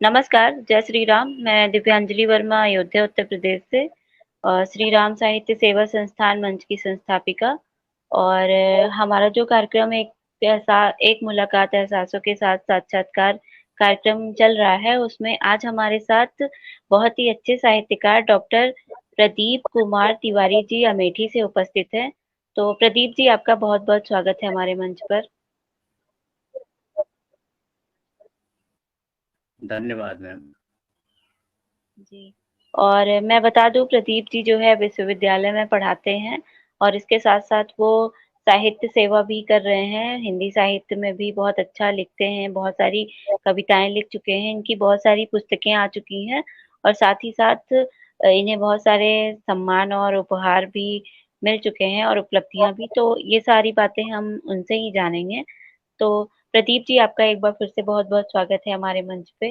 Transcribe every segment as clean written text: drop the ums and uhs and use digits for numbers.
नमस्कार, जय श्री राम। मैं दिव्यांजलि वर्मा अयोध्या उत्तर प्रदेश से श्री राम साहित्य सेवा संस्थान मंच की संस्थापिका। और हमारा जो कार्यक्रम एक मुलाकात एहसासों के साथ साक्षात्कार कार्यक्रम चल रहा है, उसमें आज हमारे साथ बहुत ही अच्छे साहित्यकार डॉक्टर प्रदीप कुमार तिवारी जी अमेठी से उपस्थित हैं। तो प्रदीप जी, आपका बहुत बहुत स्वागत है हमारे मंच पर। धन्यवाद मैम। जी। और मैं बता दूँ, प्रदीप जी जो है विश्वविद्यालय में पढ़ाते हैं और इसके साथ-साथ वो साहित्य सेवा भी कर रहे हैं। हिंदी साहित्य में भी बहुत अच्छा लिखते हैं, बहुत सारी कविताएँ लिख चुके हैं, इनकी बहुत सारी पुस्तकें आ चुकी हैं और साथ ही साथ इन्हें बहुत सारे सम्मान और उपहार भी मिल चुके हैं और उपलब्धियाँ भी। तो ये सारी बातें हम उनसे ही जानेंगे। तो प्रदीप जी, आपका एक बार फिर से बहुत-बहुत स्वागत है हमारे मंच पे।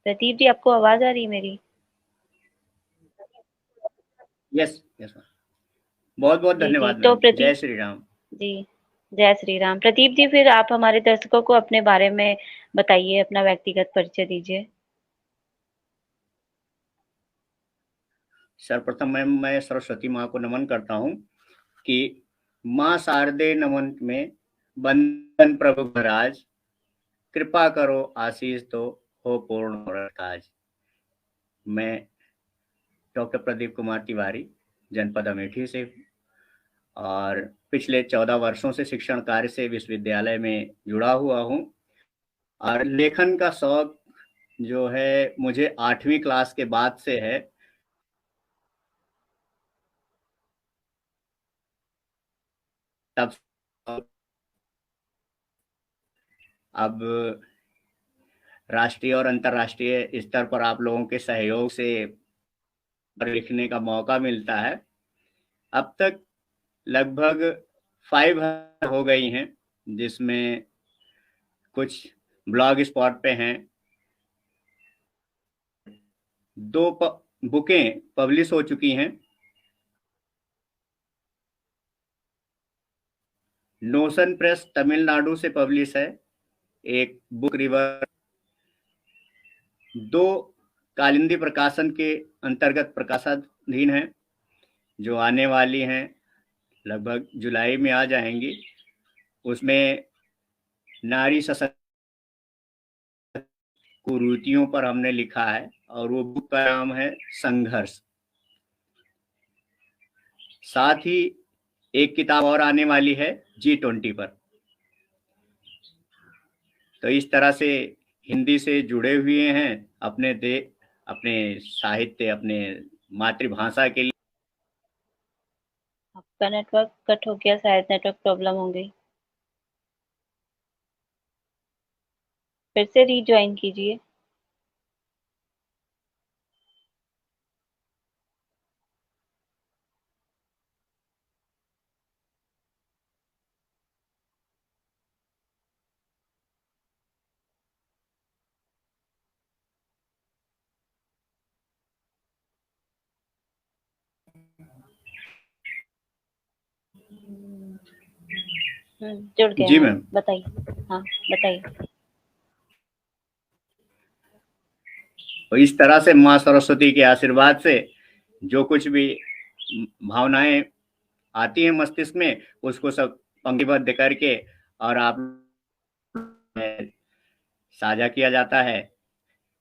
प्रदीप जी, आपको आवाज़ आ रही है मेरी? Yes yes ma'am. बहुत बहुत जी, जी। धन्यवाद तो मैम। जय प्रदीप श्री राम। जी, जय श्री राम। प्रदीप जी, फिर आप हमारे दर्शकों को अपने बारे में बताइए, अपना व्यक्तिगत परिचय दीजिए। सर्वप्रथम मैम मैं सरस्वती माँ को नमन करता हूँ कि माँ शारदे नमन में बंदन प्रभु महाराज, कृपा करो आशीष तो हो पूर्ण मनोरथ काज। मैं डॉक्टर प्रदीप कुमार तिवारी जनपद अमेठी से और पिछले 14 वर्षों से शिक्षण कार्य से विश्वविद्यालय में जुड़ा हुआ हूँ। और लेखन का शौक जो है मुझे 8वीं क्लास के बाद से है। तब अब राष्ट्रीय और अंतर्राष्ट्रीय स्तर पर आप लोगों के सहयोग से लिखने का मौका मिलता है। अब तक लगभग 500 हो गई हैं, जिसमें कुछ ब्लॉग स्पॉट पे हैं। 2 बुकें पब्लिश हो चुकी हैं। नोशन प्रेस तमिलनाडु से पब्लिश है एक बुक रिवर। 2 कालिंदी प्रकाशन के अंतर्गत प्रकाशाधीन है, जो आने वाली हैं, लगभग जुलाई में आ जाएंगी। उसमें नारी सशक्त कुरीतियों पर हमने लिखा है और वो बुक का नाम है संघर्ष। साथ ही एक किताब और आने वाली है G20 पर। तो इस तरह से हिंदी से जुड़े हुए हैं अपने साहित्य, अपने मातृभाषा के लिए। आपका नेटवर्क कट हो गया, शायद नेटवर्क प्रॉब्लम हो गई। फिर से रीजॉइन कीजिए। जुड़ गए जी हैं। मैम। बताइए। हाँ, बताइए। तो इस तरह से माँ सरस्वती के आशीर्वाद से जो कुछ भी भावनाएं आती हैं मस्तिष्क में, उसको सब पंक्तिबद्ध करके और आप में साझा किया जाता है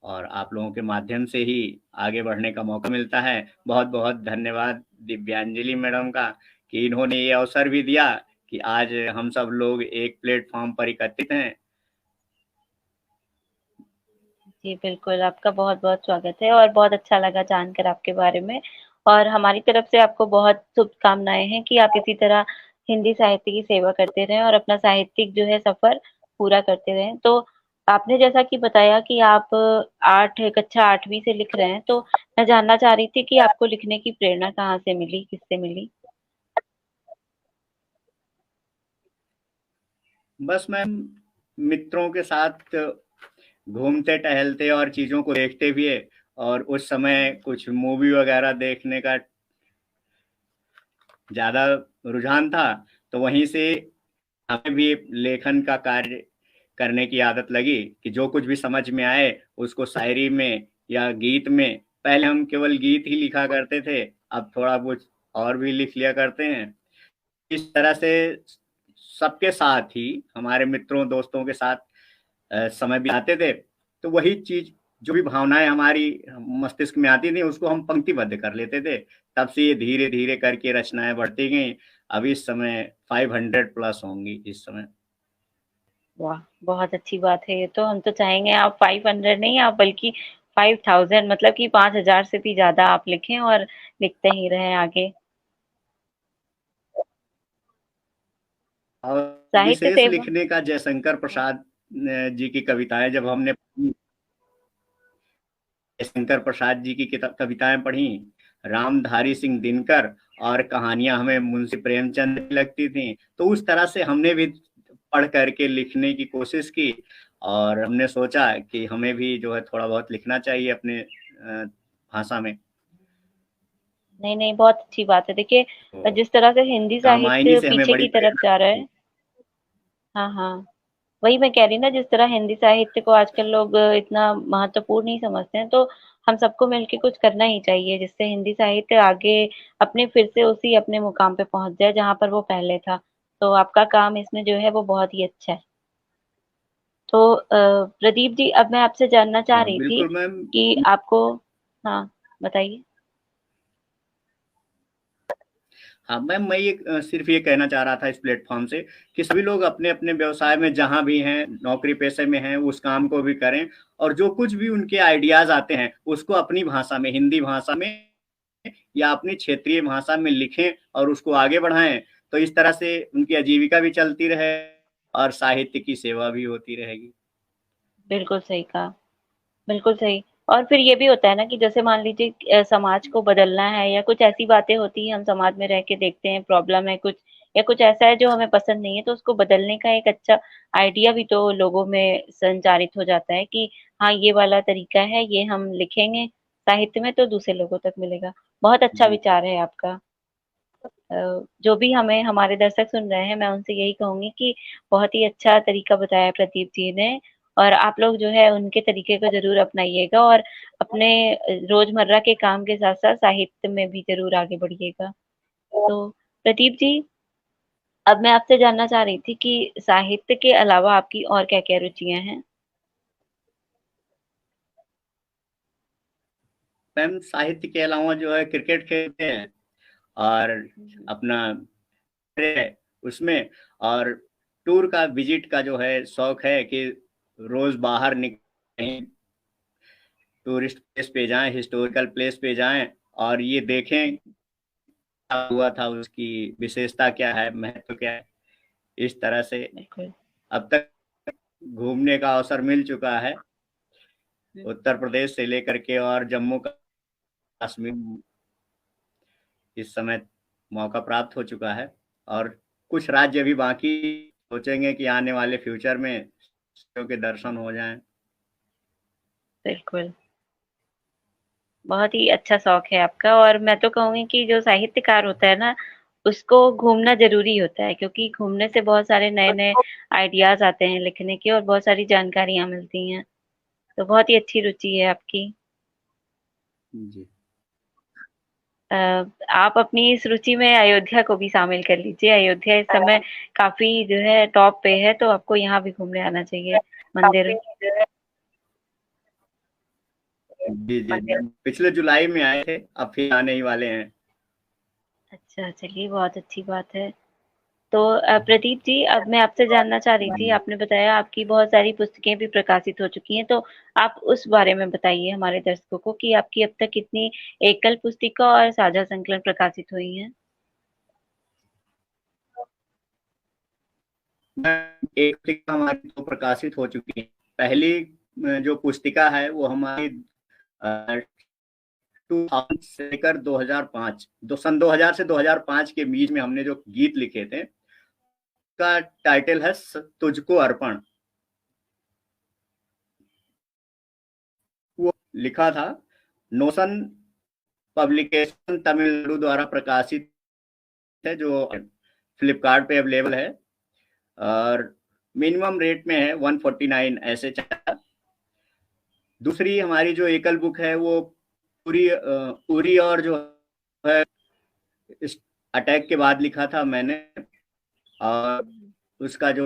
और आप लोगों के माध्यम से ही आगे बढ़ने का मौका मिलता है। बहुत बहुत धन्यवाद दिव्यांजलि मैडम का कि इन्होंने ये अवसर भी दिया कि आज हम सब लोग एक प्लेटफॉर्म पर एकत्रित हैं। जी, बिल्कुल, आपका बहुत-बहुत स्वागत है और बहुत अच्छा लगा जानकर आपके बारे में। और हमारी तरफ से आपको बहुत शुभकामनाएँ हैं कि आप इसी तरह हिंदी साहित्य की सेवा करते रहें और अपना साहित्यिक जो है सफ़र पूरा करते रहें। तो आपने जैसा कि बताया कि आप कक्षा 8वीं से लिख रहे हैं, तो मैं जानना चाह रही थी कि आपको लिखने की प्रेरणा कहाँ से मिली, किससे मिली? बस मैम मित्रों के साथ घूमते टहलते और चीज़ों को देखते हुए, और उस समय कुछ मूवी वगैरह देखने का ज़्यादा रुझान था। तो वहीं से हमें भी लेखन का कार्य करने की आदत लगी कि जो कुछ भी समझ में आए उसको शायरी में या गीत में, पहले हम केवल गीत ही लिखा करते थे, अब थोड़ा कुछ और भी लिख लिया करते हैं। इस तरह से सबके साथ ही, हमारे मित्रों दोस्तों के साथ समय बिताते थे, तो वही चीज, जो भी भावनाएं हमारी मस्तिष्क में आती थी उसको हम पंक्तिबद्ध कर लेते थे। तब से ये धीरे धीरे करके रचनाएं बढ़ती गई। अब इस समय 500 प्लस होंगी इस समय। वाह! बहुत अच्छी बात है ये तो। हम तो चाहेंगे आप 500 नहीं, आप बल्कि 5000, मतलब कि 5000 से भी ज़्यादा आप लिखें और लिखते ही रहें आगे। और साहित्य विशेष सेवा। लिखने का जयशंकर प्रसाद जी की कविताएं जब हमने पढ़ी, जयशंकर प्रसाद जी की कविताएं पढ़ी, रामधारी सिंह दिनकर, और कहानियां हमें मुंशी प्रेमचंद की लगती थी, तो उस तरह से हमने भी पढ़ करके लिखने की कोशिश की। और हमने सोचा कि हमें भी जो है थोड़ा बहुत लिखना चाहिए अपने भाषा में। नहीं, नहीं, बहुत अच्छी बात है। देखिए तो जिस तरह से हिंदी रामायणी साहित्य से हमें पीछे बड़ी की तरफ प्रेरणा जा रहा मिली। है। हाँ, हाँ। वही मैं कह रही ना, जिस तरह हिंदी साहित्य को आजकल लोग इतना महत्वपूर्ण नहीं समझते हैं, तो हम सबको मिलके कुछ करना ही चाहिए जिससे हिंदी साहित्य आगे अपने फिर से उसी अपने मुकाम पे पहुंच जाए जहां पर वो पहले था। तो आपका काम इसमें जो है वो बहुत ही अच्छा है। तो प्रदीप जी, अब मैं आपसे जानना चाह हाँ रही थी बिल्कुल मैम। कि आपको। हाँ, बताइए। हाँ मैम, मैं ये सिर्फ ये कहना चाह रहा था इस प्लेटफॉर्म से कि सभी लोग अपने अपने व्यवसाय में जहाँ भी हैं, नौकरी पेशे में हैं, उस काम को भी करें, और जो कुछ भी उनके आइडियाज आते हैं उसको अपनी भाषा में, हिंदी भाषा में या अपनी क्षेत्रीय भाषा में लिखें और उसको आगे बढ़ाएं। तो इस तरह से उनकी आजीविका भी चलती रहे और साहित्य की सेवा भी होती रहेगी। बिल्कुल सही कहा। बिल्कुल सही। और फिर ये भी होता है ना कि जैसे मान लीजिए समाज को बदलना है या कुछ ऐसी बातें होती हैं, हम समाज में रह के देखते हैं, प्रॉब्लम है कुछ या कुछ ऐसा है जो हमें पसंद नहीं है, तो उसको बदलने का एक अच्छा आइडिया भी तो लोगों में संचारित हो जाता है कि हाँ, ये वाला तरीका है, ये हम लिखेंगे साहित्य में तो दूसरे लोगों तक मिलेगा। बहुत अच्छा जी। विचार है आपका। जो भी हमें हमारे दर्शक सुन रहे हैं, मैं उनसे यही कहूँगी कि बहुत ही अच्छा तरीका बताया प्रदीप जी ने, और आप लोग जो है उनके तरीके को ज़रूर अपनाइएगा और अपने रोज़मर्रा के काम के साथ-साथ साहित्य में भी ज़रूर आगे बढ़िएगा। तो प्रदीप जी, अब मैं आपसे जानना चाह रही थी कि साहित्य के अलावा आपकी और क्या-क्या रुचियाँ हैं? मैम साहित्य के अलावा जो है क्रिकेट खेलते हैं, और जी। अपना है उसमें, और टूर का विजिट का जो है शौक है कि रोज बाहर निकलें, टूरिस्ट प्लेस पे जाएं, हिस्टोरिकल प्लेस पे जाएं, और ये देखें क्या हुआ था, उसकी विशेषता क्या है, महत्व क्या है। इस तरह से बिल्कुल। अब तक घूमने का अवसर मिल चुका है, हुँ। उत्तर प्रदेश से लेकर के और जम्मू कश्मीर इस समय मौका प्राप्त हो चुका है, और कुछ राज्य भी बाकी, सोचेंगे कि आने वाले फ्यूचर में के दर्शन हो जाएं। बिल्कुल। बहुत ही अच्छा शौक है आपका, और मैं तो कहूँगी कि जो साहित्यकार होता है ना, उसको घूमना ज़रूरी होता है, क्योंकि घूमने से बहुत सारे नए-नए आइडियाज़ आते हैं लिखने के और बहुत सारी जानकारियाँ मिलती हैं। तो बहुत ही अच्छी रुचि है आपकी। जी। अ, आप अपनी इस रुचि में अयोध्या को भी शामिल कर लीजिए। अयोध्या इस समय काफ़ी जो है टॉप पे है, तो आपको यहाँ भी घूमने आना चाहिए, मंदिर। जी जी, पिछले जुलाई में आए थे, अब फिर आने ही वाले हैं। अच्छा, चलिए बहुत अच्छी बात है। तो प्रदीप जी, अब मैं आपसे जानना चाह रही थी, जी आपने बताया आपकी बहुत सारी पुस्तकें भी प्रकाशित हो चुकी हैं, तो आप उस बारे में बताइए हमारे दर्शकों को कि आपकी अब तक कितनी एकल पुस्तिका और साझा संकलन प्रकाशित हुई हैं? एक पुस्तिका हमारी तो प्रकाशित हो चुकी है। पहली जो पुस्तिका है वो हमारी 2000 से लेकर 2005, सन 2000 से 2005 के बीच में हमने जो गीत लिखे थे, का टाइटल है तुझको अर्पण। वो लिखा था, नोशन पब्लिकेशन तमिलनाडु द्वारा प्रकाशित है, जो फ्लिपकार्ट पे अवेलेबल है और मिनिमम रेट में है 149 ऐसे चला। दूसरी हमारी जो एकल बुक है वो पूरी उरी और जो है इस अटैक के बाद लिखा था मैंने। और उसका जो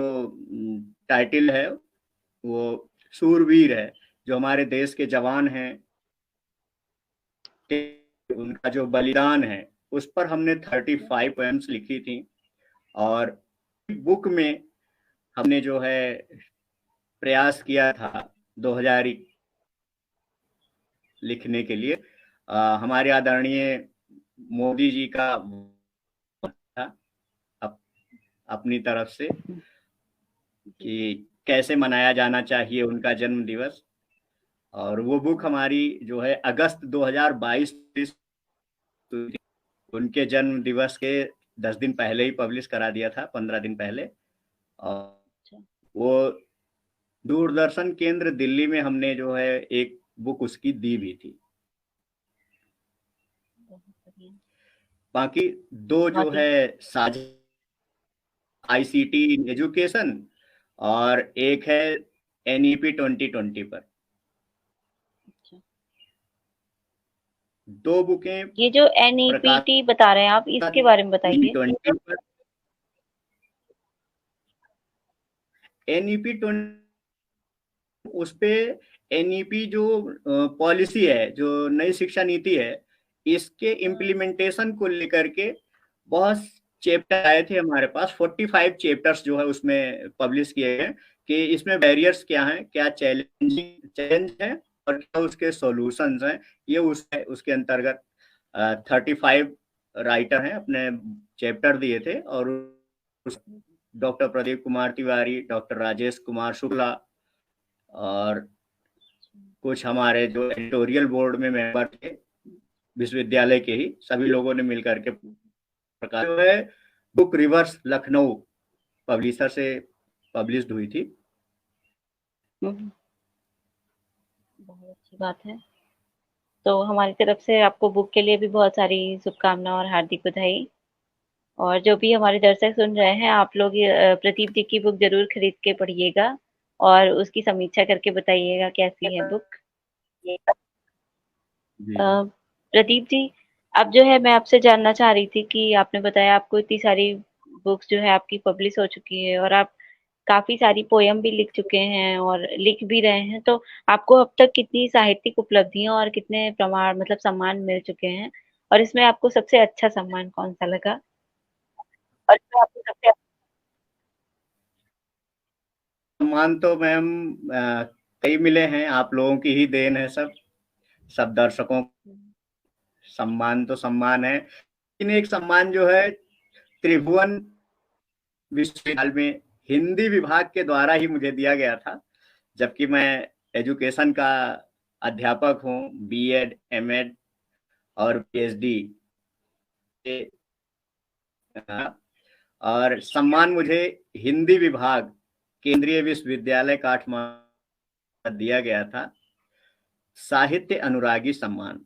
टाइटल है वो सूरवीर है, जो हमारे देश के जवान हैं, उनका जो बलिदान है उस पर हमने 35 पोएम्स लिखी थी। और बुक में हमने जो है प्रयास किया था 2000 लिखने के लिए। हमारे आदरणीय मोदी जी का था अप, अपनी तरफ से कि कैसे मनाया जाना चाहिए उनका जन्म दिवस। और वो बुक हमारी जो है अगस्त 2022 उनके जन्म दिवस के 10 दिन पहले ही पब्लिश करा दिया था, 15 दिन पहले। और वो दूरदर्शन केंद्र दिल्ली में हमने जो है एक बुक उसकी दी भी थी। बाकी दो जो बहुत ही है साझा आईसीटी इन एजुकेशन और एक है एनईपी 2020 पर। अच्छा। दो बुकें ये जो प्रकाशित एनईपीटी बता रहे हैं आप, इसके बारे में बताइए। 20 पर। एनईपी 20 उस पे एनईपी जो पॉलिसी है, जो नई शिक्षा नीति है, इसके इम्प्लीमेंटेशन को लेकर के बहुत चैप्टर आए थे हमारे पास। 45 चैप्टर्स जो है उसमें पब्लिश किए गए कि इसमें बैरियर्स क्या हैं, क्या चैलेंज है और क्या उसके सॉल्यूशंस हैं। ये उसके अंतर्गत 35 राइटर हैं, अपने चैप्टर दिए थे। और डॉक्टर प्रदीप कुमार तिवारी, डॉक्टर राजेश कुमार शुक्ला और कुछ हमारे जो एडिटोरियल बोर्ड में मेंबर थे विश्वविद्यालय के ही, सभी लोगों ने मिलकर के प्रकाश जो है बुक रिवर्स लखनऊ पब्लिशर से पब्लिश्ड हुई थी। हम्म, बहुत अच्छी बात है। तो हमारी तरफ से आपको बुक के लिए भी बहुत सारी शुभकामनाएं और हार्दिक बधाई। और जो भी हमारे दर्शक सुन रहे हैं, आप लोग प्रदीप जी की बुक जरूर खरीद के पढ़िएगा और उसकी समीक्षा करके बताइएगा कैसी है बुक। जी। प्रदीप जी, अब जो है मैं आपसे जानना चाह रही थी कि आपने बताया आपको इतनी सारी बुक्स जो है आपकी पब्लिश हो चुकी है और आप काफी सारी पोयम भी लिख चुके हैं और लिख भी रहे हैं, तो आपको अब तक कितनी साहित्यिक उपलब्धियां और कितने प्रमाण मतलब सम्मान मिल चुके हैं, और इसमें आपको सबसे अच्छा सम्मान कौन सा लगा? और इसमें आपको सबसे सम्मान तो मैम कई मिले हैं, आप लोगों की ही देन है। सब सब दर्शकों, सम्मान तो सम्मान है, लेकिन एक सम्मान जो है त्रिभुवन विश्वविद्यालय में हिंदी विभाग के द्वारा ही मुझे दिया गया था, जबकि मैं एजुकेशन का अध्यापक हूँ, बीएड एमएड और पीएचडी। और सम्मान मुझे हिंदी विभाग केंद्रीय विश्वविद्यालय काठमांडू दिया गया था, साहित्य अनुरागी सम्मान।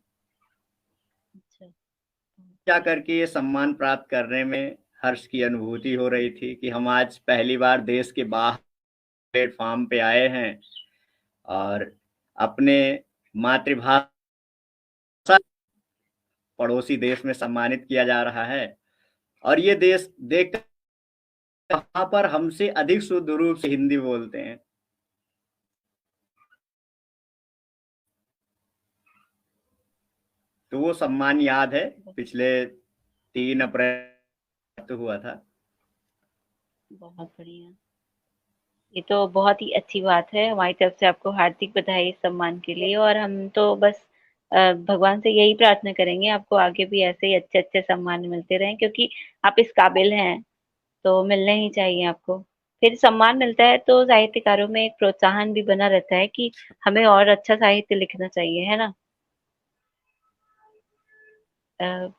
अच्छा। क्या करके ये सम्मान प्राप्त करने में हर्ष की अनुभूति हो रही थी कि हम आज पहली बार देश के बाहर प्लेटफॉर्म पे आए हैं और अपने मातृभाषा पड़ोसी देश में सम्मानित किया जा रहा है। और ये देश देख वहां पर हमसे अधिक शुद्ध रूप से हिंदी बोलते हैं। तो वो सम्मान याद है, पिछले 3 अप्रैल तो हुआ था। बहुत बढ़िया। ये तो बहुत ही अच्छी बात है। हमारी तरफ से आपको हार्दिक बधाई इस सम्मान के लिए, और हम तो बस भगवान से यही प्रार्थना करेंगे आपको आगे भी ऐसे ही अच्छे अच्छे सम्मान मिलते रहें, क्योंकि आप इस काबिल हैं, तो मिलने ही चाहिए आपको। फिर सम्मान मिलता है तो साहित्यकारों में एक प्रोत्साहन भी बना रहता है कि हमें और अच्छा साहित्य लिखना चाहिए, है ना? अ,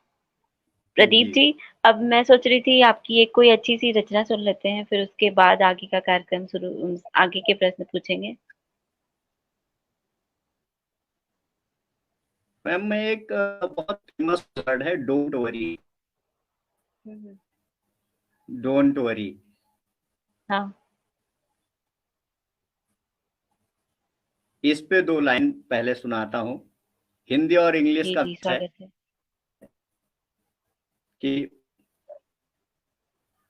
प्रदीप जी जी, अब मैं सोच रही थी आपकी एक कोई अच्छी सी रचना सुन लेते हैं, फिर उसके बाद आगे का कार्यक्रम शुरू, आगे के प्रश्न पूछेंगे। मैम, मैं एक बहुत फेमस वर्ड है don't worry. Hmm. Don't worry. हाँ इस पे 2 लाइन पहले सुनाता हूँ। हिंदी और इंग्लिश जी का जी, मिक्स है स्वागत है। कि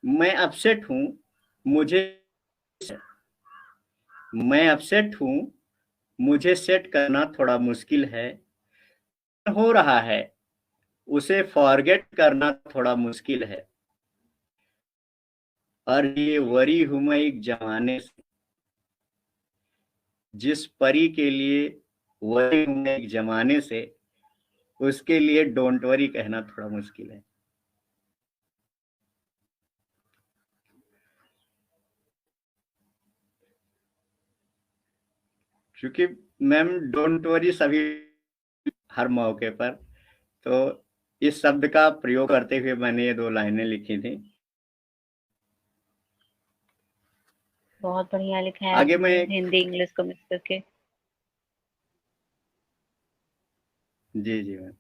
मैं अपसेट हूँ, मुझे मैं अपसेट हूँ, मुझे सेट करना थोड़ा मुश्किल है। हो रहा है, उसे फॉरगेट करना थोड़ा मुश्किल है। और ये वरी हूं मैं एक जमाने से, जिस परी के लिए वरी हूं मैं एक जमाने से, उसके लिए डोंट वरी कहना थोड़ा मुश्किल है। क्योंकि मैम डोंट वरी सभी हर मौके पर, तो इस शब्द का प्रयोग करते हुए मैंने ये 2 लाइनें लिखी थी। बहुत बढ़िया लिखा है आगे मैं आपने, हिंदी इंग्लिश को मिक्स करके। जी जी मैम,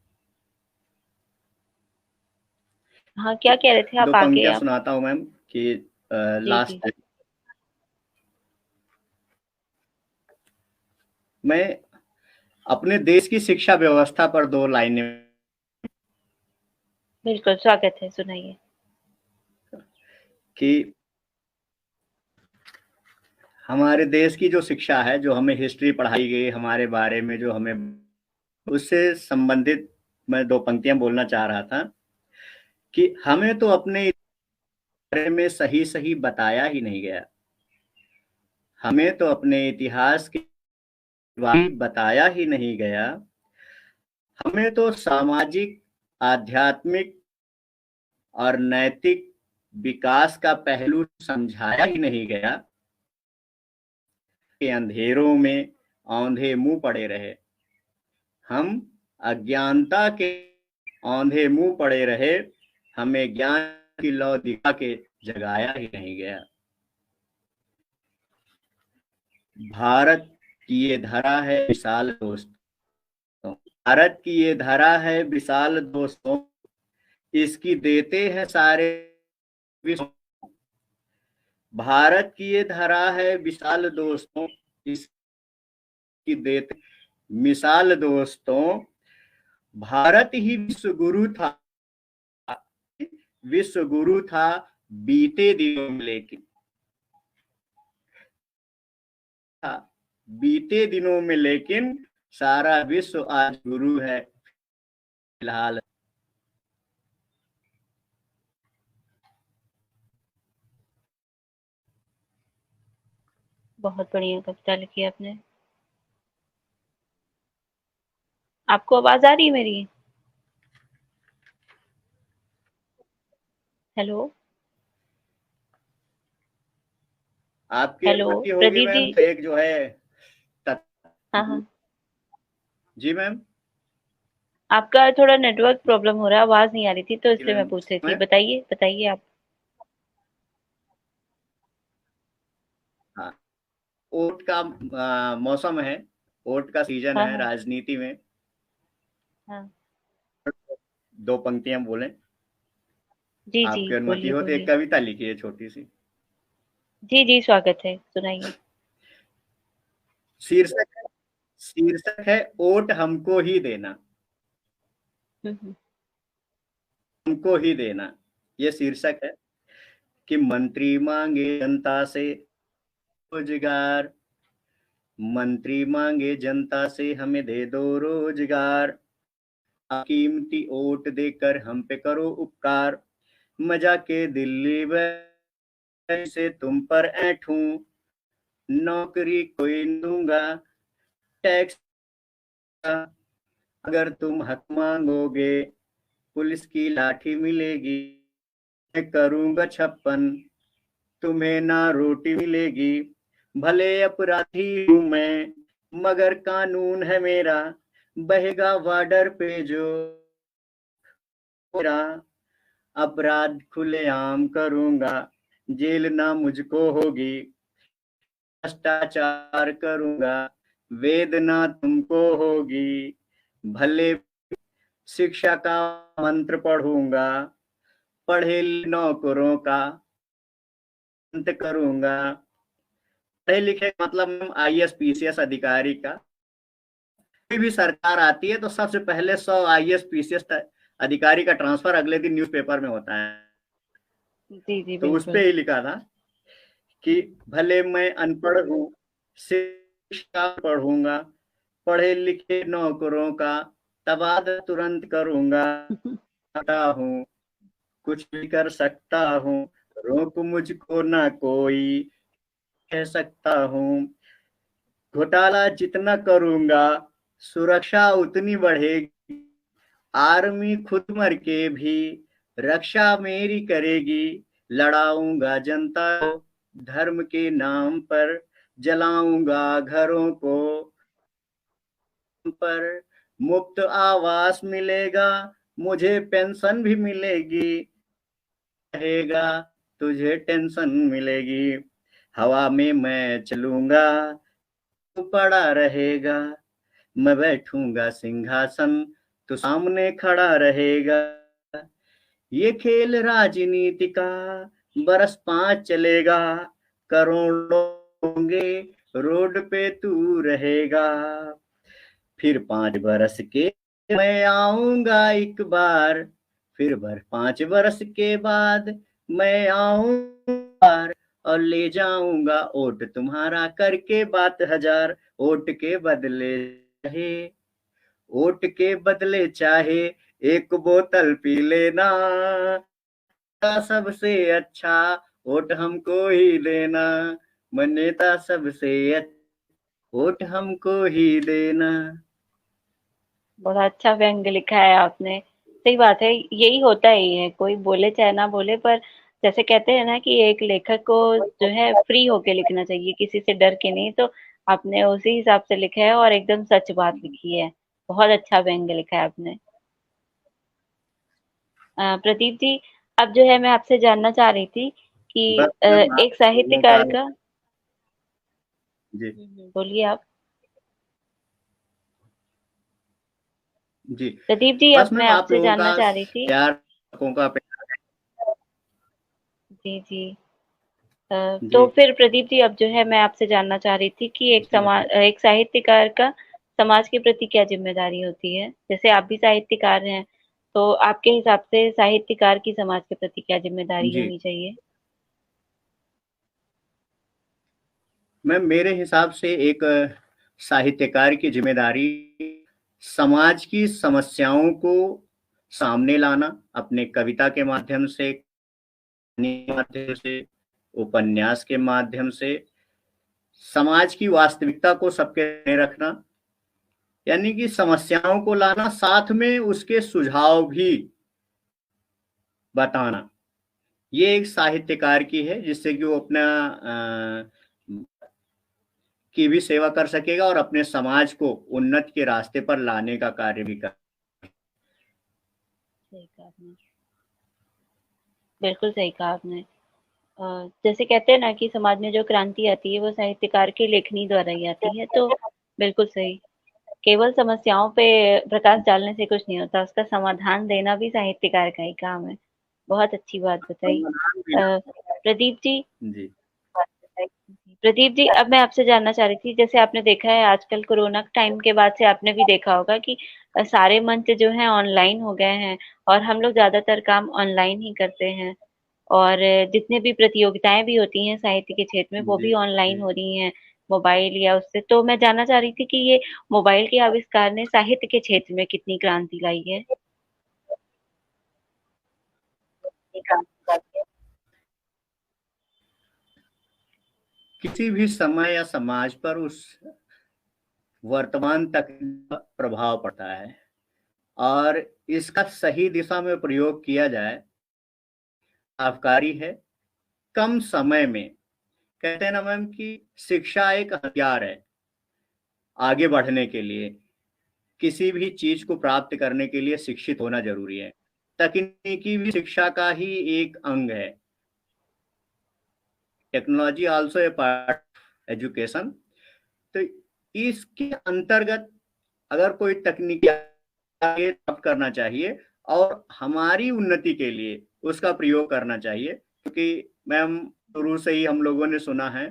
हाँ, क्या कह रहे थे 2 आप, आगे पंक्तियां आप। सुनाता हूं मैम कि जी जी। लास्ट मैं अपने देश की शिक्षा व्यवस्था पर 2 लाइनें बिल्कुल स्वागत है, सुनाइए। कि हमारे देश की जो शिक्षा है, जो हमें हिस्ट्री पढ़ाई गई हमारे बारे में, जो हमें उससे संबंधित मैं 2 पंक्तियां बोलना चाह रहा था कि हमें तो अपने बारे में सही सही बताया ही नहीं गया। हमें तो अपने इतिहास के बारे में बताया ही नहीं गया। हमें तो सामाजिक, आध्यात्मिक और नैतिक विकास का पहलू समझाया ही नहीं गया। के अंधेरों में औंधे मुंह पड़े रहे, हम अज्ञानता के औंधे मुंह पड़े रहे, हमें ज्ञान की लौ दिखा के जगाया ही नहीं गया। भारत की ये धरा है विशाल दोस्तों, भारत की ये धरा है विशाल दोस्तों, इसकी देते हैं सारे विश्व। भारत की ये धरा है विशाल दोस्तों, इसकी देते मिसाल दोस्तों। भारत ही विश्व गुरु था, विश्व गुरु था बीते दिनों में, लेकिन था बीते दिनों में, लेकिन सारा विश्व आज गुरु है फिलहाल। बहुत बढ़िया कविता लिखी आपने। आपको आवाज आ रही है मेरी? हेलो। आपकी हेलो अनुमति होगी प्रदीप जी। मैम, तो एक जो है हाँ हाँ। जी मैम। आपका थोड़ा नेटवर्क प्रॉब्लम हो रहा है, आवाज नहीं आ रही थी, तो जी इसलिए मैं मैम, पूछ रही थी। मैं बताइए बताइए आप। हाँ, ओट का मौसम है, ओट का सीजन हाँ है हाँ। राजनीति में। हाँ। 2 पंक्तियां बोलें, जी जी, आपकी अनुमति बोलिए हो तो एक बोलिए। कविता लिखी है छोटी सी। जी जी, स्वागत है, सुनाइए। शीर्षक शीर्षक है ओट हमको ही देना, हम्म। हमको ही देना। ये शीर्षक है कि मंत्री मांगे जनता से रोजगार, मंत्री मांगे जनता से हमें दे दो रोजगार, कीमती वोट देकर हम पे करो उपकार, मजा के दिल्ली से तुम पर ऐठूं, नौकरी कोई नहीं दूंगा, टैक्स का अगर तुम हक मांगोगे पुलिस की लाठी मिलेगी, मैं करूंगा 56, तुम्हें ना रोटी मिलेगी, भले अपराधी हूं मैं मगर कानून है मेरा, बहेगा बॉर्डर पे जो मेरा, अपराध खुलेआम करूंगा, जेल ना मुझको होगी, भ्रष्टाचार करूंगा, वेदना तुमको होगी, भले शिक्षा का मंत्र पढ़ूंगा, पढ़े नौकरों का अंत करूंगा। पढ़े लिखे मतलब हम आईएएस पीसीएस अधिकारी का, कोई भी सरकार आती है तो सबसे पहले 100 आईएएस पीसीएस अधिकारी का ट्रांसफर अगले दिन न्यूज़पेपर में होता है। जी, जी, तो उस पे बिल्कुल। ही लिखा था कि भले मैं अनपढ़ हूँ, शिक्षा पढ़ूंगा, पढ़े लिखे नौकरों का तबादला तुरंत करूंगा। सकता हूँ, कुछ भी कर सकता हूँ, रोक मुझको ना कोई, कह सकता हूँ। घोटाला जितना करूंगा, सुरक्षा उतनी बढ़ेगी। आर्मी खुद मर के भी रक्षा मेरी करेगी। लड़ाऊंगा जनता को धर्म के नाम पर, जलाऊंगा घरों को पर, मुफ्त आवास मिलेगा, मुझे पेंशन भी मिलेगी। रहेगा, तुझे टेंशन मिलेगी। हवा में मैं चलूंगा, तू पड़ा रहेगा। मैं बैठूंगा सिंहासन, तू सामने खड़ा रहेगा। ये खेल राजनीति का बरस 5 चलेगा। करोड़ों होंगे, रोड पे तू रहेगा। फिर 5 बरस के मैं आऊंगा एक बार, फिर 5 बरस के बाद मैं आऊंगा और ले जाऊंगा वोट तुम्हारा, करके बात हजार। वोट के बदले चाहे, वोट के बदले चाहे एक बोतल पी लेना, सबसे अच्छा वोट हमको ही देना। नेता सबसे अच्छा, वोट हमको ही देना। बड़ा अच्छा व्यंग्य लिखा है आपने। सही बात है, यही होता ही है, कोई बोले चाहे ना बोले, पर जैसे कहते हैं ना कि एक लेखक को जो है फ्री होके लिखना चाहिए, किसी से डर के नहीं। तो आपने उसी हिसाब से लिखा है और एकदम सच बात लिखी है। बहुत अच्छा व्यंग्य लिखा है आपने। प्रदीप जी, अब जो है मैं आपसे जानना चाह रही थी कि बस मैम आप एक लोगों का। साहित्यकार का। जी। बोलिए आप। जी। प्रदीप जी, बस अब मैं मैम आप आपसे लोगों जानना का चाह रही थी। प्यार, लोगों का प्यार। जी, जी। जी। तो फिर प्रदीप जी, अब जो है मैं आपसे जानना चाह रही थी कि जी। एक साहित्यकार का समाज के प्रति क्या जिम्मेदारी होती है? जैसे आप भी साहित्यकार हैं, तो आपके हिसाब से साहित्यकार की समाज के प्रति क्या जिम्मेदारी जी होनी चाहिए? मैम, मेरे हिसाब से एक साहित्यकार की जिम्मेदारी समाज की समस्याओं को सामने लाना, अपने कविता के माध्यम से, कहानी के माध्यम से, उपन्यास के माध्यम से समाज की वास्तविकता को सबके सामने रखना, यानी कि समस्याओं को लाना, साथ में उसके सुझाव भी बताना। ये एक साहित्यकार की है, जिससे कि वो अपना की भी सेवा कर सकेगा और अपने समाज को उन्नति के रास्ते पर लाने का कार्य भी कर। सही कहा आपने। बिल्कुल सही कहा आपने। जैसे कहते हैं ना कि समाज में जो क्रांति आती है वो साहित्यकार की लेखनी द्वारा ही आती है, तो बिल्कुल सही। केवल समस्याओं पे प्रकाश डालने से कुछ नहीं होता, उसका समाधान देना भी साहित्यकार का ही काम है। बहुत अच्छी बात बताई। समाधान भी अ, प्रदीप जी, जी। प्रदीप जी, अब मैं आपसे जानना चाह रही थी, जैसे आपने देखा है आजकल कोरोना टाइम के बाद से आपने भी देखा होगा कि सारे मंच जो हैं ऑनलाइन हो गए हैं और हम लोग ज्यादातर काम ऑनलाइन ही करते हैं। और जितने भी प्रतियोगिताएं भी होती हैं साहित्य के क्षेत्र में वो जी। भी ऑनलाइन जी। हो रही हैं, मोबाइल या उससे। तो मैं जानना चाह रही थी कि ये मोबाइल के आविष्कार ने साहित्य के क्षेत्र में कितनी क्रांति लाई है? किसी भी समय या समाज पर उस वर्तमान तक प्रभाव पड़ता है, और इसका सही दिशा में प्रयोग किया जाए लाभकारी है। कम समय में, कहते हैं ना मैम कि शिक्षा एक हथियार है आगे बढ़ने के लिए। किसी भी चीज को प्राप्त करने के लिए शिक्षित होना जरूरी है। तकनीकी भी शिक्षा का ही एक अंग है। Technology also a part education. तो इसके अंतर्गत अगर कोई तकनीकी आगे प्राप्त करना चाहिए और हमारी उन्नति के लिए उसका प्रयोग करना चाहिए, क्योंकि मैम, शुरू से ही हम लोगों ने सुना है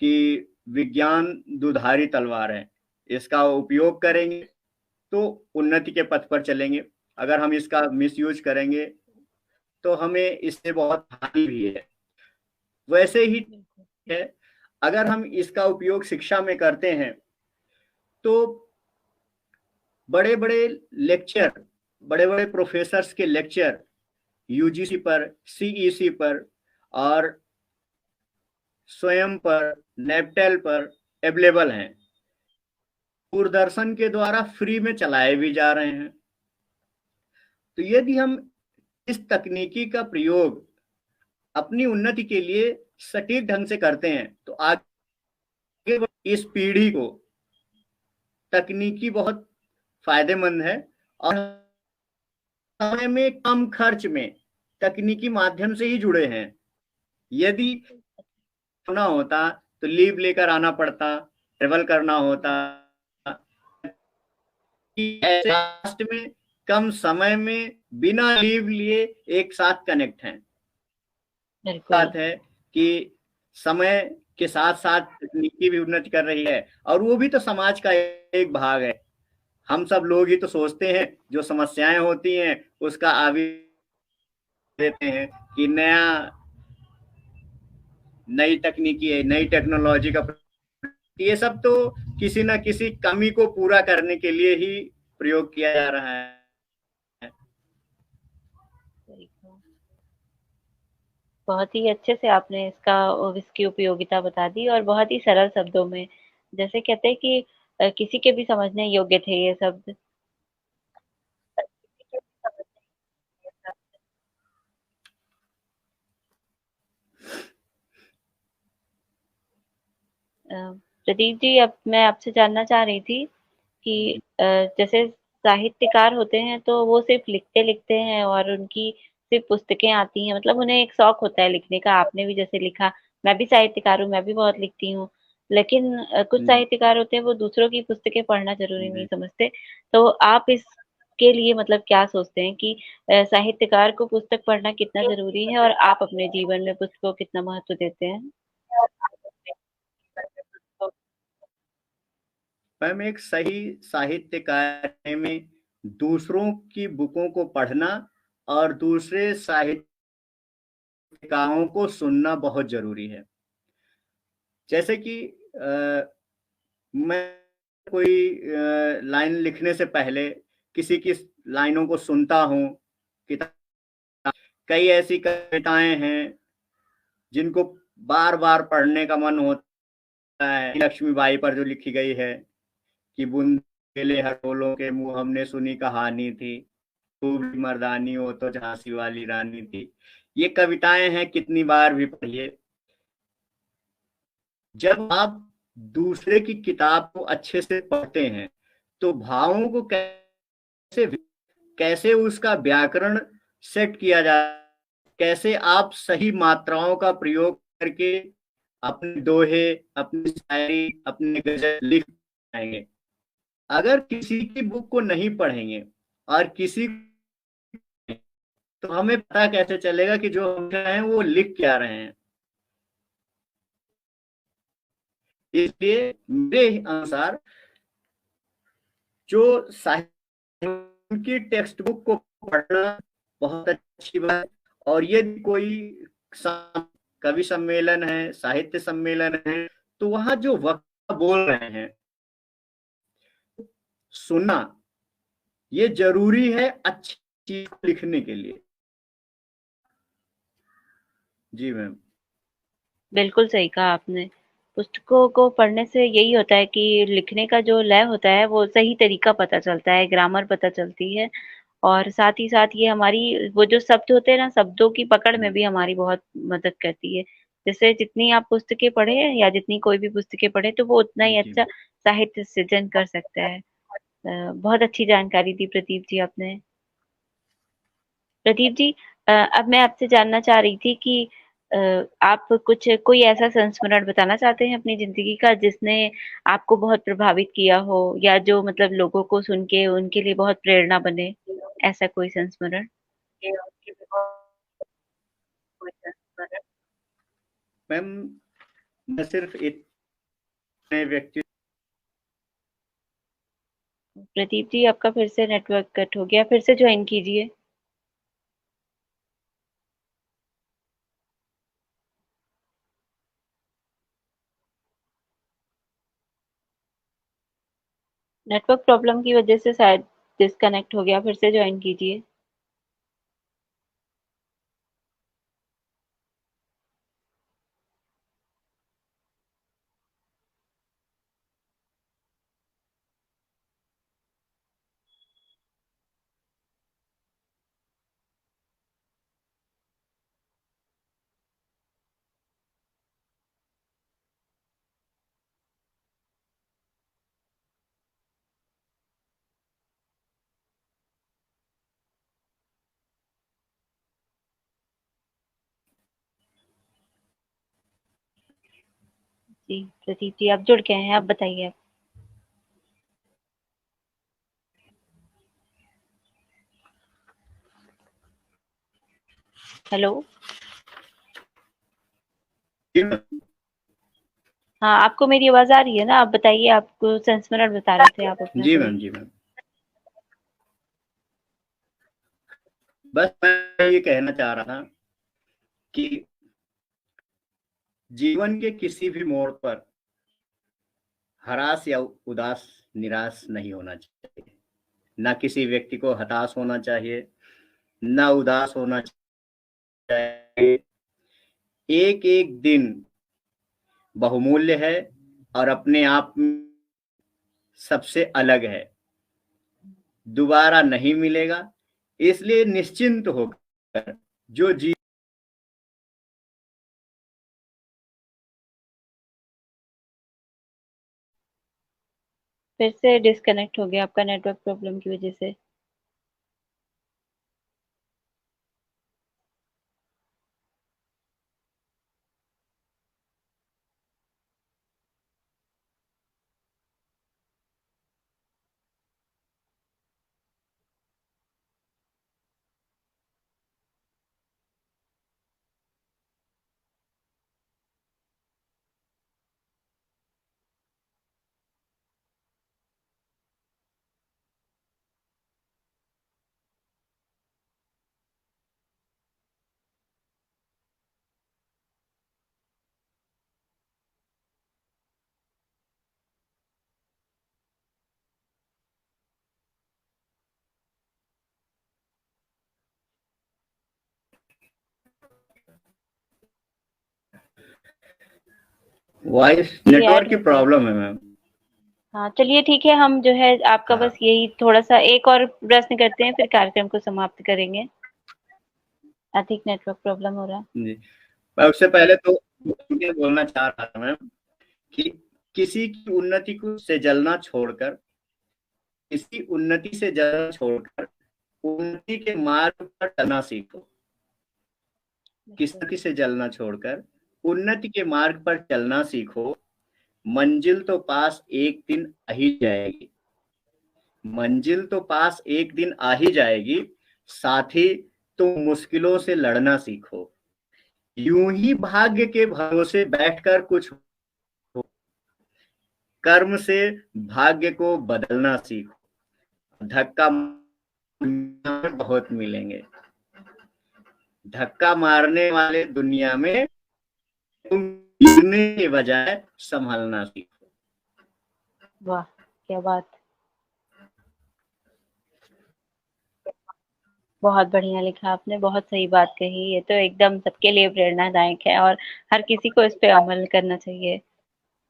कि विज्ञान दुधारी तलवार है। इसका उपयोग करेंगे तो उन्नति के पथ पर चलेंगे, अगर हम इसका मिसयूज करेंगे तो हमें इससे बहुत हानि भी है। वैसे ही बिल्कुल। है, अगर हम इसका उपयोग शिक्षा में करते हैं तो बड़े बड़े लेक्चर, बड़े बड़े प्रोफेसर्स के लेक्चर यूजीसी पर, सीईसी पर और स्वयं पर, नेपटेल पर अवेलेबल हैं, दूरदर्शन के द्वारा फ्री में चलाए भी जा रहे हैं। तो यदि हम इस तकनीकी का प्रयोग अपनी उन्नति के लिए सटीक ढंग से करते हैं तो आगे इस पीढ़ी को तकनीकी बहुत फायदेमंद है, और समय में कम खर्च में तकनीकी माध्यम से ही जुड़े हैं। यदि होना होता तो लीव लेकर आना पड़ता, ट्रेवल करना होता, कि ऐसे लास्ट में कम समय में बिना लीव लिए एक साथ कनेक्ट हैं। बिल्कुल। बात है कि समय के साथ साथ तकनीकी भी उन्नति कर रही है, और वो भी तो समाज का एक भाग है। हम सब लोग ही तो सोचते हैं, जो समस्याएं होती हैं उसका आविष्कार देते हैं कि नई तकनीकी है, नई टेक्नोलॉजी का, ये सब तो किसी ना किसी कमी को पूरा करने के लिए ही प्रयोग किया जा रहा है। सही कहा। बहुत ही अच्छे से आपने इसकी उपयोगिता बता दी और बहुत ही सरल शब्दों में। जैसे कहते हैं कि किसी के भी समझने योग्य थे ये शब्द। अ, प्रदीप जी, अब मैं आपसे जानना चाह रही थी कि जैसे साहित्यकार होते हैं तो वो सिर्फ लिखते-लिखते हैं और उनकी सिर्फ पुस्तकें आती हैं, मतलब उन्हें एक शौक होता है लिखने का। आपने भी जैसे लिखा, मैं भी साहित्यकार हूँ, मैं भी बहुत लिखती हूँ। लेकिन कुछ जी, साहित्यकार होते हैं वो दूसरों की पुस्तकें पढ़ना ज़रूरी नहीं जी। समझते। तो आप इसके लिए मतलब क्या सोचते हैं कि साहित्यकार को पुस्तक पढ़ना कितना ज़रूरी है और आप अपने जीवन में पुस्तकों को कितना महत्व देते हैं? मैम, एक सही साहित्य कार्य में दूसरों की बुकों को पढ़ना और दूसरे साहित्यकारों को सुनना बहुत जरूरी है। जैसे कि मैं कोई लाइन लिखने से पहले किसी की लाइनों को सुनता हूँ। किताब, कई ऐसी कविताएं हैं जिनको बार बार पढ़ने का मन होता है। लक्ष्मीबाई पर जो लिखी गई है कि बूंद केले हटोलों के मुंह हमने सुनी कहानी थी, तू भी मर्दानी हो तो झांसी वाली रानी थी। ये कविताएं हैं, कितनी बार भी पढ़िए। जब आप दूसरे की किताब को अच्छे से पढ़ते हैं तो भावों को कैसे कैसे उसका व्याकरण सेट किया जाए, कैसे आप सही मात्राओं का प्रयोग करके अपने दोहे, अपनी शायरी, अपने गजल लिख पाएंगे। अगर किसी की बुक को नहीं पढ़ेंगे और किसी, तो हमें पता कैसे चलेगा कि जो हम लिख रहे हैं वो लिख क्या रहे हैं। इसलिए मेरे अनुसार जो साहित्य की टेक्स्ट बुक को पढ़ना बहुत अच्छी बात है। और यदि कोई कवि सम्मेलन है, साहित्य सम्मेलन है, तो वहां जो वक्ता बोल रहे हैं सुनना ये जरूरी है अच्छी चीज लिखने के लिए। जी मैम। बिल्कुल सही कहा आपने। पुस्तकों को पढ़ने से यही होता है कि लिखने का जो लय होता है वो सही तरीका पता चलता है, ग्रामर पता चलती है और साथ ही साथ ये हमारी वो जो शब्द होते हैं ना, शब्दों की पकड़ में भी हमारी बहुत मदद करती है। जैसे जितनी आप पुस्तकें पढ़ें या जितनी कोई भी पुस्तकें पढ़ें तो वो उतना ही जी अच्छा साहित्य सृजन कर सकता है। बहुत अच्छी जानकारी दी प्रदीप जी आपने। प्रदीप जी, अब मैं आपसे जानना चाह रही थी कि अ, आप कुछ कोई ऐसा संस्मरण बताना चाहते हैं अपनी ज़िंदगी का जिसने आपको बहुत प्रभावित किया हो या जो मतलब लोगों को सुन के उनके लिए बहुत प्रेरणा बने, ऐसा कोई संस्मरण? मैम। मैम मैं सिर्फ इतने व्यक्ति। प्रदीप जी, आपका फिर से नेटवर्क कट हो गया, फिर से ज्वाइन कीजिए। नेटवर्क प्रॉब्लम की वजह से शायद डिस्कनेक्ट हो गया, फिर से ज्वाइन कीजिए। जी, प्रदीप जी आप जुड़ गए हैं, आप बताइए। हेलो। हाँ, आपको मेरी आवाज़ आ रही है ना? आप बताइए, आपको संस्मरण बता रहे थे आप अपना जी कोई। मैम, जी मैम। बस मैं ये कहना चाह रहा था कि जीवन के किसी भी मोड़ पर हरास या उदास निराश नहीं होना चाहिए। ना किसी व्यक्ति को हताश होना चाहिए, ना उदास होना चाहिए। एक एक दिन बहुमूल्य है और अपने आप में सबसे अलग है, दोबारा नहीं मिलेगा। इसलिए निश्चिंत होकर जो जी। फिर से डिस्कनेक्ट हो गया आपका नेटवर्क प्रॉब्लम की वजह से। वॉइस जी, नेटवर्क ऐड की हो गया। प्रॉब्लम है मैम। हाँ, चलिए ठीक है, हम जो है आपका हाँ बस यही थोड़ा-सा एक और प्रश्न करते हैं, फिर कार्यक्रम को समाप्त करेंगे। अधिक नेटवर्क प्रॉब्लम हो रहा है। जी। मैं उससे पहले तो ये बोलना चाह रहा था मैम कि किसी की उन्नति को से जलना छोड़कर, किसी उन्नति से जलना छोड़कर उन्नति के मार्ग पर चलना सीखो। बिल्कुल। किसी से जलना छोड़कर उन्नति के मार्ग पर चलना सीखो। मंजिल तो पास एक दिन आ ही जाएगी। मंजिल तो पास एक दिन आ ही जाएगी। साथ ही तुम मुश्किलों से लड़ना सीखो। यूं ही भाग्य के भरोसे बैठकर कुछ हो। कर्म से भाग्य को बदलना सीखो। धक्का बहुत मिलेंगे। धक्का मारने वाले दुनिया में तुम गिरने के बजाय संभलना सीखो। वाह! क्या बात! बहुत बढ़िया लिखा आपने, बहुत सही बात कही। ये तो एकदम सबके लिए प्रेरणादायक है और हर किसी को इस पे अमल करना चाहिए।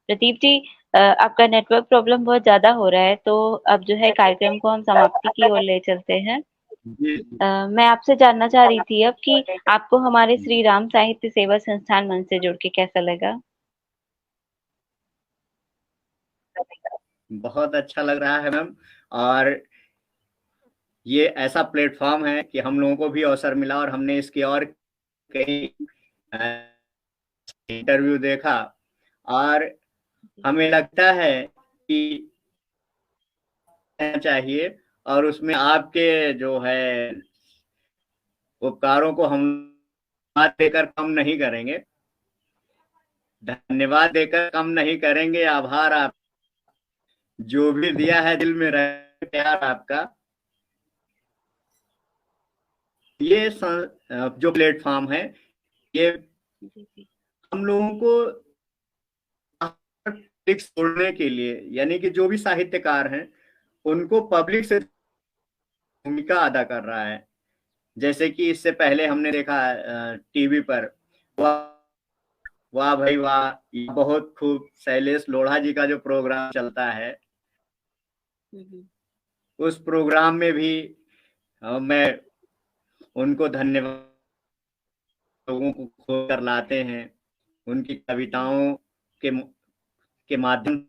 प्रदीप जी, आपका नेटवर्क प्रॉब्लम बहुत ज़्यादा हो रहा है, तो अब जो है कार्यक्रम को हम समाप्ति की ओर ले चलते हैं। जी मैं आपसे जानना चाह रही थी अब कि आपको हमारे श्री जी। राम साहित्य सेवा संस्थान मंच से जुड़ के कैसा लगा? बहुत अच्छा लग रहा है मैम। और ये ऐसा प्लेटफॉर्म है कि हम लोगों को भी अवसर मिला और हमने इसके और कई इंटरव्यू देखा। और हमें लगता है कि चाहिए और उसमें आपके जो है उपकारों को हम बात देकर कम नहीं करेंगे। धन्यवाद देकर कम नहीं करेंगे, आभार आप जो भी दिया है, दिल में रहे प्यार आपका। ये जो प्लेटफॉर्म है, ये जी, जी। हम लोगों को पब्लिक छोड़ने के लिए, यानी कि जो भी साहित्यकार हैं उनको पब्लिक से भूमिका अदा कर रहा है। जैसे कि इससे पहले हमने देखा टीवी पर, वाह वाह भाई वाह, ये बहुत खूब, शैलेश लोढ़ा जी का जो प्रोग्राम चलता है, हुँ, हुँ। उस प्रोग्राम में भी मैं उनको धन्यवाद, लोगों को खोल कर लाते हैं, उनकी जी, कविताओं के के माध्यम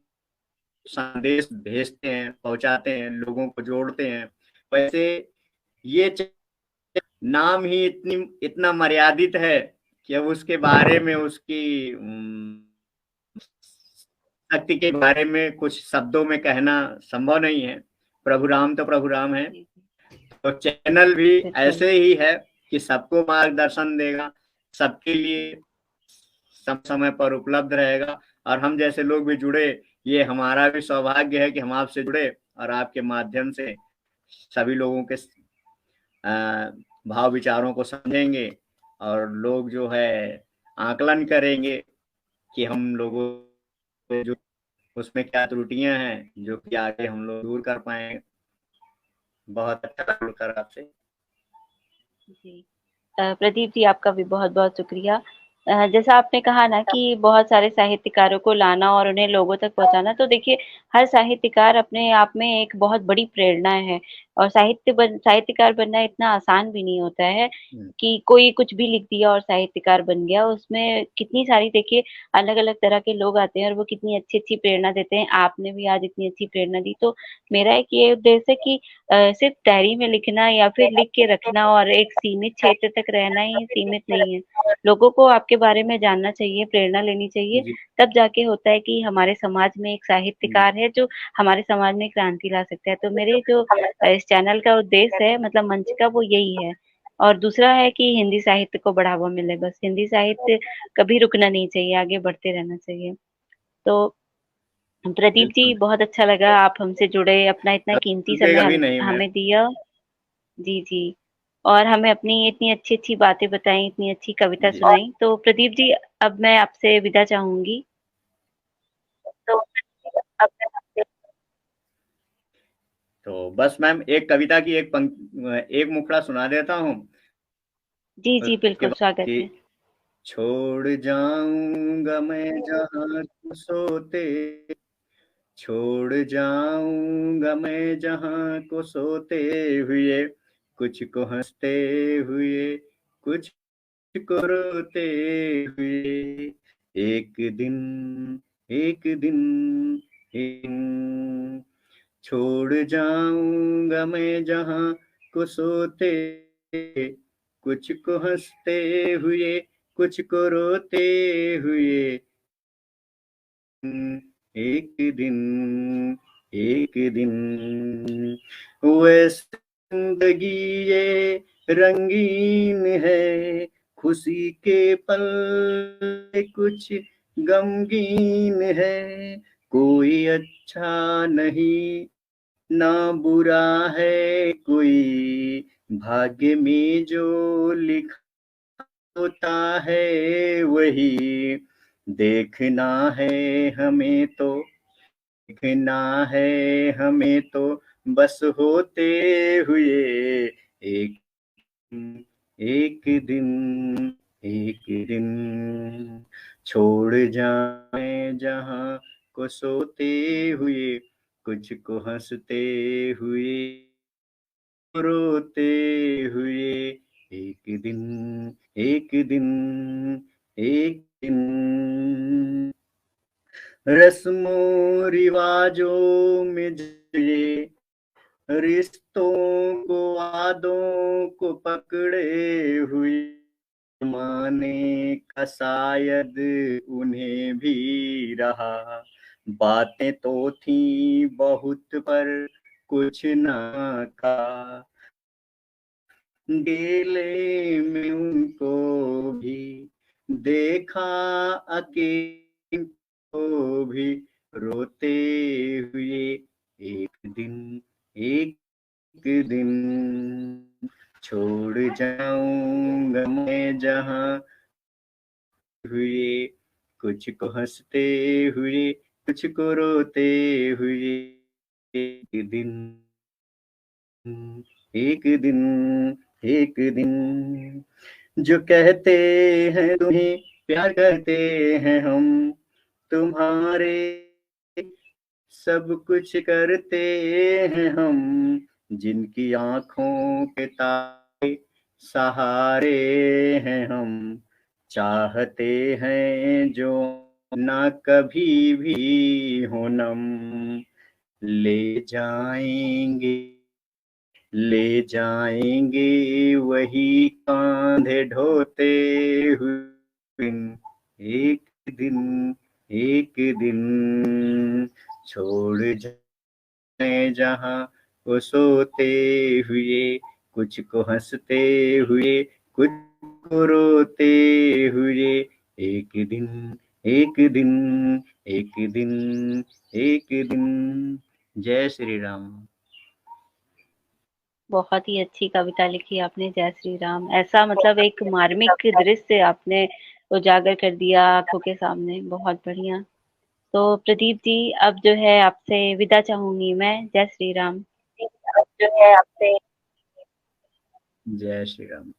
संदेश भेजते हैं, पहुंचाते हैं, लोगों को जोड़ते हैं। वैसे ये नाम ही इतना मर्यादित है कि अब उसके बारे में, उसकी शक्ति के बारे में कुछ शब्दों में कहना संभव नहीं है। प्रभु राम तो प्रभु राम है। जी, जी। तो चैनल भी बिल्कुल। ऐसे ही है कि सबको मार्गदर्शन देगा, सबके लिए सब समय पर उपलब्ध रहेगा, और हम जैसे लोग भी जुड़े, ये हमारा भी सौभाग्य है कि हम आपसे जुड़े और आपके माध्यम से सभी लोगों के भाव विचारों को समझेंगे, और लोग जो है आकलन करेंगे कि हम लोगों को जो उसमें क्या त्रुटियां हैं, जो कि आगे हम लोग दूर कर पाएंगे। बहुत अच्छा लगा जुड़कर आपसे। जी। प्रदीप जी, आपका भी बहुत-बहुत शुक्रिया। जैसा आपने कहा ना कि बहुत सारे साहित्यकारों को लाना और उन्हें लोगों तक पहुँचाना, तो देखिए हर साहित्यकार अपने आप में एक बहुत बड़ी प्रेरणा है और साहित्यकार बनना इतना आसान भी नहीं होता है हम्म, कि कोई कुछ भी लिख दिया और साहित्यकार बन गया। उसमें कितनी सारी देखिए अलग-अलग तरह के लोग आते हैं और वो कितनी अच्छी-अच्छी प्रेरणा देते हैं। आपने भी आज इतनी अच्छी प्रेरणा दी, तो मेरा एक ये उद्देश्य है कि सिर्फ डायरी में लिखना या फिर लिख के रखना और एक सीमित क्षेत्र तक रहना ही सीमित नहीं है। लोगों को आपके बारे में जानना चाहिए, प्रेरणा लेनी चाहिए, जी तब जाके होता है कि हमारे समाज में एक जी साहित्यकार है जो हमारे समाज में क्रांति ला सकता है। तो मेरे जो इस चैनल का उद्देश्य है मतलब मंच का वो यही है। और दूसरा है कि हिंदी साहित्य को बढ़ावा मिले, बस हिंदी साहित्य कभी रुकना नहीं चाहिए, आगे बढ़ते रहना चाहिए। तो प्रदीप जी बिल्कुल, बहुत अच्छा लगा आप हमसे जुड़े, अपना इतना कीमती समय रुकेगा भी हम नहीं मैम। हमें दिया। जी, जी। और हमें अपनी इतनी अच्छी-अच्छी बातें बताई, इतनी अच्छी कविता जी, सुनाई। तो प्रदीप जी अब मैं आपसे विदा चाहूँगी। तो अब मैं आपसे तो बस मैम एक कविता की एक मुखड़ा सुना देता हूँ, जी, और जी, उसके बिल्कुल बाद स्वागत कि है। छोड़ जाऊंगा मैं जहाँ को सोते, छोड़ जाऊंगा मैं जहाँ को सोते हुए, कुछ को हंसते हुए, कुछ को रोते हुए, एक दिन एक दिन एक दिन, छोड़ जाऊंगा मैं जहाँ को सोते, कुछ को हंसते हुए, कुछ को रोते हुए, एक दिन एक दिन, वैसे जिंदगी ये रंगीन है, खुशी के पल कुछ गमगीन है, कोई अच्छा नहीं ना बुरा है कोई, भाग्य में जो लिखा होता है वही देखना है हमें तो, देखना है हमें तो, बस होते हुए एक एक दिन एक दिन, छोड़ जाए जहाँ को सोते हुए, कुछ को हंसते हुए, रोते हुए, एक दिन एक दिन एक दिन, रस्मों रिवाजों में जिए, रिश्तों को वादों को पकड़े हुए, जमाने का शायद उन्हें भी रहा, बातें तो थी बहुत पर कुछ ना कहा, गेले में उनको भी देखा अकेले को भी रोते हुए एक दिन छोड़ जाऊंगा मैं जहां हुए, कुछ को हंसते हुए कुछ को रोते हुए, एक दिन एक दिन एक दिन जो कहते हैं तुम्हें प्यार करते हैं हम, तुम्हारे सब कुछ करते हैं हम, जिनकी आंखों के तारे सहारे हैं हम, चाहते हैं जो ना कभी भी हो नम, ले जाएंगे ले जाएंगे वही कांधे ढोते हुए, दिन एक दिन छोड़ जाए जहां वो सोते हुए, कुछ को हंसते हुए कुछ को रोते हुए, एक दिन एक दिन एक दिन एक दिन। जय श्री राम। बहुत ही अच्छी कविता लिखी आपने, जय श्री राम। ऐसा मतलब एक मार्मिक दृश्य आपने उजागर कर दिया आंखों के सामने, बहुत बढ़िया। तो प्रदीप जी, अब जो है आपसे विदा चाहूंगी मैं। जय श्री राम। जो है आपसे। जय श्री राम।